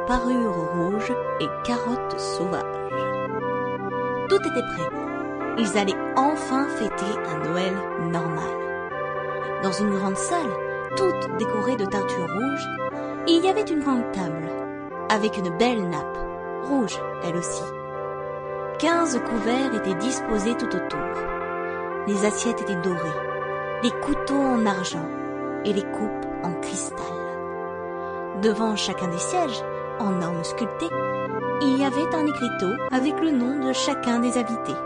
parure rouge et carottes sauvages. Tout était prêt. Ils allaient enfin fêter un Noël normal. Dans une grande salle, toute décorée de tentures rouges, il y avait une grande table, avec une belle nappe, rouge elle aussi. 15 couverts étaient disposés tout autour. Les assiettes étaient dorées, les couteaux en argent et les coupes en cristal. Devant chacun des sièges, en orme sculpté, il y avait un écriteau avec le nom de chacun des invités.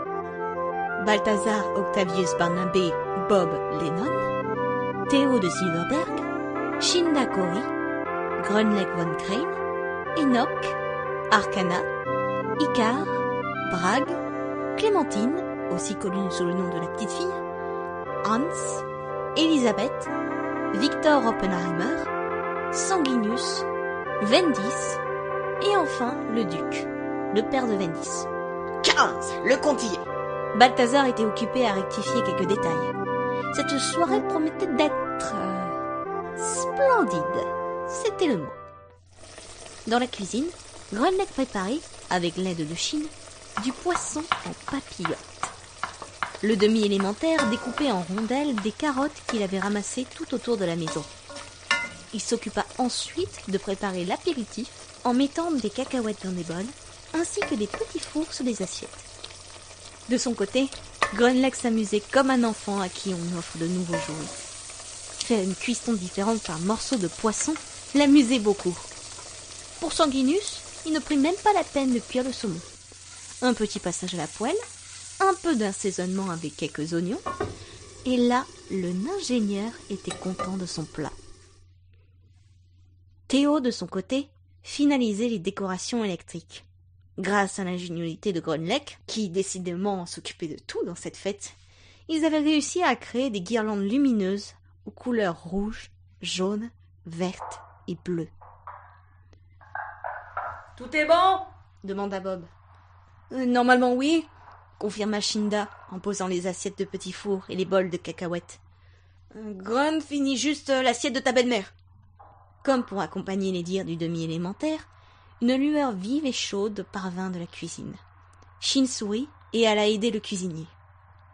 Balthazar Octavius Barnabé Bob Lennon, Théo de Silverberg, Shinda Cory, Grunleck von Crane, Enoch, Arcana, Icare, Bragg, Clémentine, aussi connue sous le nom de la petite fille, Hans, Elisabeth, Victor Oppenheimer, Sanguinus, Vendis et enfin le duc, le père de Vendis. 15, le compte y est. Balthazar était occupé à rectifier quelques détails. Cette soirée promettait d'être splendide, c'était le mot. Dans la cuisine, Grunleck préparait, avec l'aide de Chine, du poisson en papillote. Le demi-élémentaire découpait en rondelles des carottes qu'il avait ramassées tout autour de la maison. Il s'occupa ensuite de préparer l'apéritif en mettant des cacahuètes dans des bols, ainsi que des petits fours sur les assiettes. De son côté, Grunleck s'amusait comme un enfant à qui on offre de nouveaux jouets. Faire une cuisson différente par morceau de poisson l'amusait beaucoup. Pour Sanguinus, il ne prit même pas la peine de cuire le saumon. Un petit passage à la poêle, un peu d'assaisonnement avec quelques oignons, et là, le ingénieur était content de son plat. Théo, de son côté, finalisait les décorations électriques. Grâce à l'ingéniosité de Grunleck, qui décidément s'occupait de tout dans cette fête, ils avaient réussi à créer des guirlandes lumineuses aux couleurs rouge, jaune, verte et bleue. « Tout est bon ?» demanda Bob. Normalement oui, confirma Shinda en posant les assiettes de petits fours et les bols de cacahuètes. Grun finit juste l'assiette de ta belle-mère. Comme pour accompagner les dires du demi-élémentaire, une lueur vive et chaude parvint de la cuisine. Shin sourit et alla aider le cuisinier.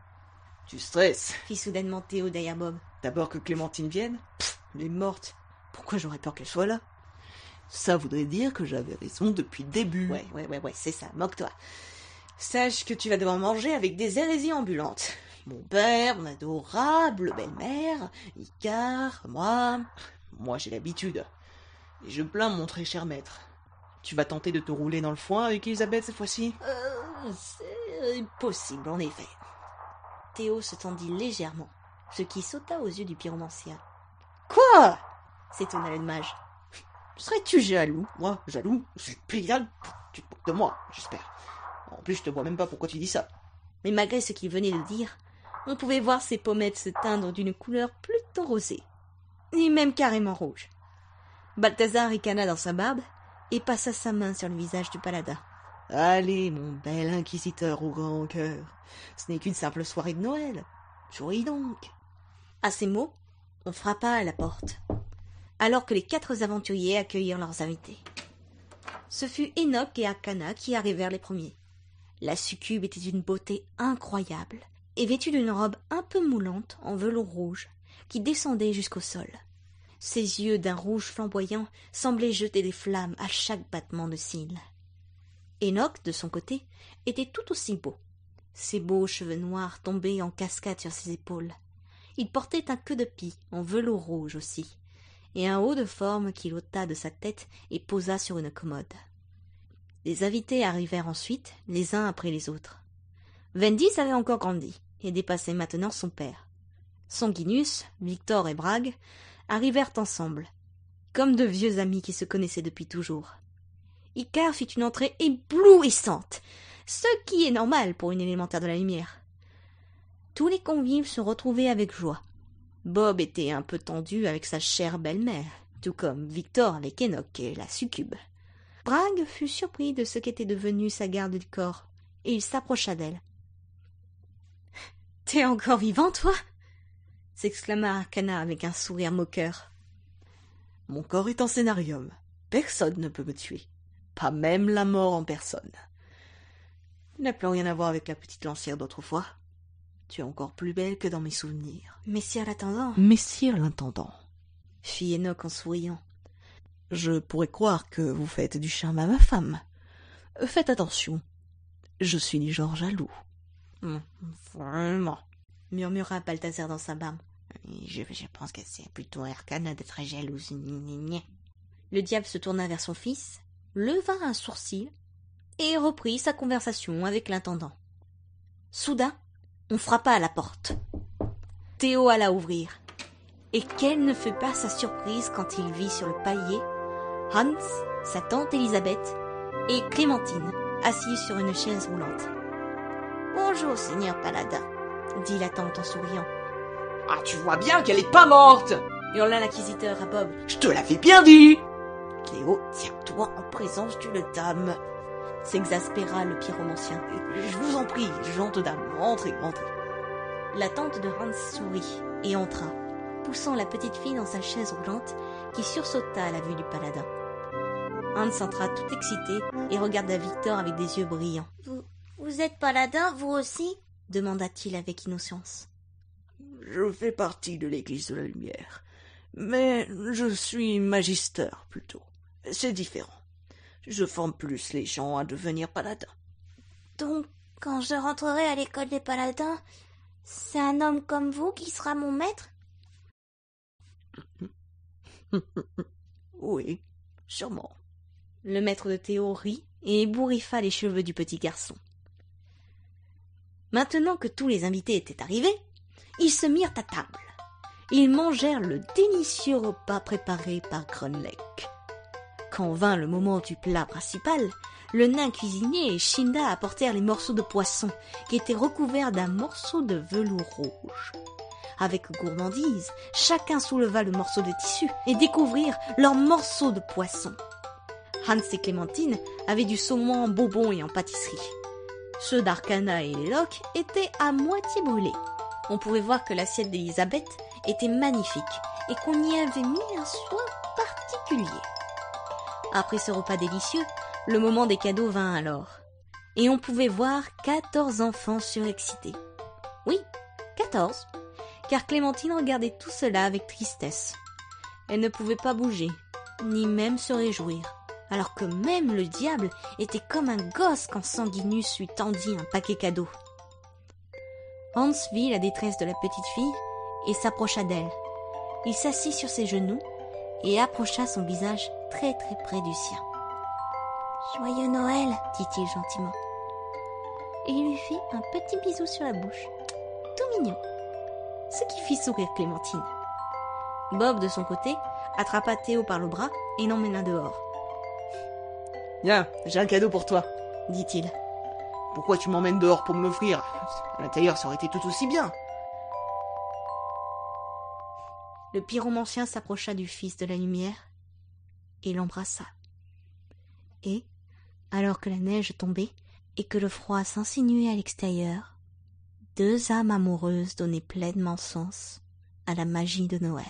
« Tu stresses ?» fit soudainement Théo derrière Bob. « D'abord que Clémentine vienne ? Elle est morte. Pourquoi j'aurais peur qu'elle soit là ? Ça voudrait dire que j'avais raison depuis le début. » Ouais, c'est ça, moque-toi. Sache que tu vas devoir manger avec des hérésies ambulantes. Mon père, mon adorable belle-mère, Icare, moi... Moi, j'ai l'habitude. Et je plains mon très cher maître. Tu vas tenter de te rouler dans le foin avec Elisabeth cette fois-ci ? C'est possible, en effet. Théo se tendit légèrement, ce qui sauta aux yeux du pyromancien. « Quoi ?» s'étonna le mage. « Serais-tu jaloux ?» ?»« Moi, jaloux ? C'est payable. Tu te moques de moi, j'espère. En plus, je te vois même pas pourquoi tu dis ça. » Mais malgré ce qu'il venait de dire, on pouvait voir ses pommettes se teindre d'une couleur plutôt rosée, et même carrément rouge. Balthazar ricana dans sa barbe et passa sa main sur le visage du paladin. « Allez, mon bel inquisiteur au grand cœur, ce n'est qu'une simple soirée de Noël. Jouis donc. » À ces mots, on frappa à la porte, alors que les 4 aventuriers accueillirent leurs invités. Ce fut Enoch et Arcana qui arrivèrent les premiers. La succube était d'une beauté incroyable et vêtue d'une robe un peu moulante en velours rouge qui descendait jusqu'au sol. Ses yeux d'un rouge flamboyant semblaient jeter des flammes à chaque battement de cils. Enoch, de son côté, était tout aussi beau. Ses beaux cheveux noirs tombaient en cascade sur ses épaules. Il portait un queue de pie en velours rouge aussi, et un haut de forme qu'il ôta de sa tête et posa sur une commode. Les invités arrivèrent ensuite, les uns après les autres. Vendis avait encore grandi et dépassait maintenant son père. Sanguinus, Victor et Bragg arrivèrent ensemble, comme de vieux amis qui se connaissaient depuis toujours. Icare fit une entrée éblouissante, ce qui est normal pour une élémentaire de la lumière. Tous les convives se retrouvaient avec joie. Bob était un peu tendu avec sa chère belle-mère, tout comme Victor avec Enoch et la succube. Bragg fut surpris de ce qu'était devenue sa garde du corps, et il s'approcha d'elle. « T'es encore vivant, toi ?» s'exclama Arcana avec un sourire moqueur. « Mon corps est en scénarium. Personne ne peut me tuer. pas même la mort en personne. Tu n'as plus rien à voir avec la petite lancière d'autrefois. Tu es encore plus belle que dans mes souvenirs. Messire l'intendant, Messire l'intendant, fit Enoch en souriant. je pourrais croire que vous faites du charme à ma femme. Faites attention, je suis du genre jaloux. Vraiment, murmura Balthazar dans sa barbe. Je pense que c'est plutôt Arcana d'être jalouse. Le diable se tourna vers son fils, leva un sourcil et reprit sa conversation avec l'intendant. Soudain, on frappa à la porte. Théo alla ouvrir. Et quelle ne fut pas sa surprise quand il vit sur le palier Hans, sa tante Élisabeth et Clémentine, assis sur une chaise roulante. « Bonjour, seigneur Paladin, » dit la tante en souriant. « Ah, tu vois bien qu'elle est pas morte !» hurla l'inquisiteur à Bob. « Je te l'avais bien dit !»« Théo, tiens-toi en présence d'une dame !» s'exaspéra le pyromancien. « Je vous en prie, gente dame, entrez, entrez. » La tante de Hans sourit et entra, poussant la petite fille dans sa chaise roulante qui sursauta à la vue du paladin. Hans entra tout excité et regarda Victor avec des yeux brillants. « Vous êtes paladin, vous aussi ?» demanda-t-il avec innocence. « Je fais partie de l'Église de la Lumière, mais je suis magister plutôt. C'est différent. Je forme plus les gens à devenir paladins. » « Donc, quand je rentrerai à l'école des paladins, c'est un homme comme vous qui sera mon maître ?» Oui, sûrement. Le maître de Théo rit et ébouriffa les cheveux du petit garçon. Maintenant que tous les invités étaient arrivés, ils se mirent à table. Ils mangèrent le délicieux repas préparé par Grunleck. Quand vint le moment du plat principal, le nain cuisinier et Shinda apportèrent les morceaux de poisson qui étaient recouverts d'un morceau de velours rouge. Avec gourmandise, chacun souleva le morceau de tissu et découvrirent leur morceau de poisson. Hans et Clémentine avaient du saumon en bonbons et en pâtisserie. Ceux d'Arcana et Enoch étaient à moitié brûlés. On pouvait voir que l'assiette d'Élisabeth était magnifique et qu'on y avait mis un soin particulier. Après ce repas délicieux, le moment des cadeaux vint alors. Et on pouvait voir 14 enfants surexcités. Oui, 14, car Clémentine regardait tout cela avec tristesse. Elle ne pouvait pas bouger, ni même se réjouir, alors que même le diable était comme un gosse quand Sanguinus lui tendit un paquet cadeau. Hans vit la détresse de la petite fille et s'approcha d'elle. Il s'assit sur ses genoux et approcha son visage très près du sien. « Joyeux Noël !» dit-il gentiment. Et il lui fit un petit bisou sur la bouche, tout mignon, ce qui fit sourire Clémentine. Bob, de son côté, attrapa Théo par le bras et l'emmena dehors. « Viens, j'ai un cadeau pour toi, » dit-il. « Pourquoi tu m'emmènes dehors pour me l'offrir ? À l'intérieur, ça aurait été tout aussi bien. » Le pyromancien s'approcha du fils de la lumière et l'embrassa. Et, alors que la neige tombait et que le froid s'insinuait à l'extérieur, deux âmes amoureuses donnaient pleinement sens à la magie de Noël.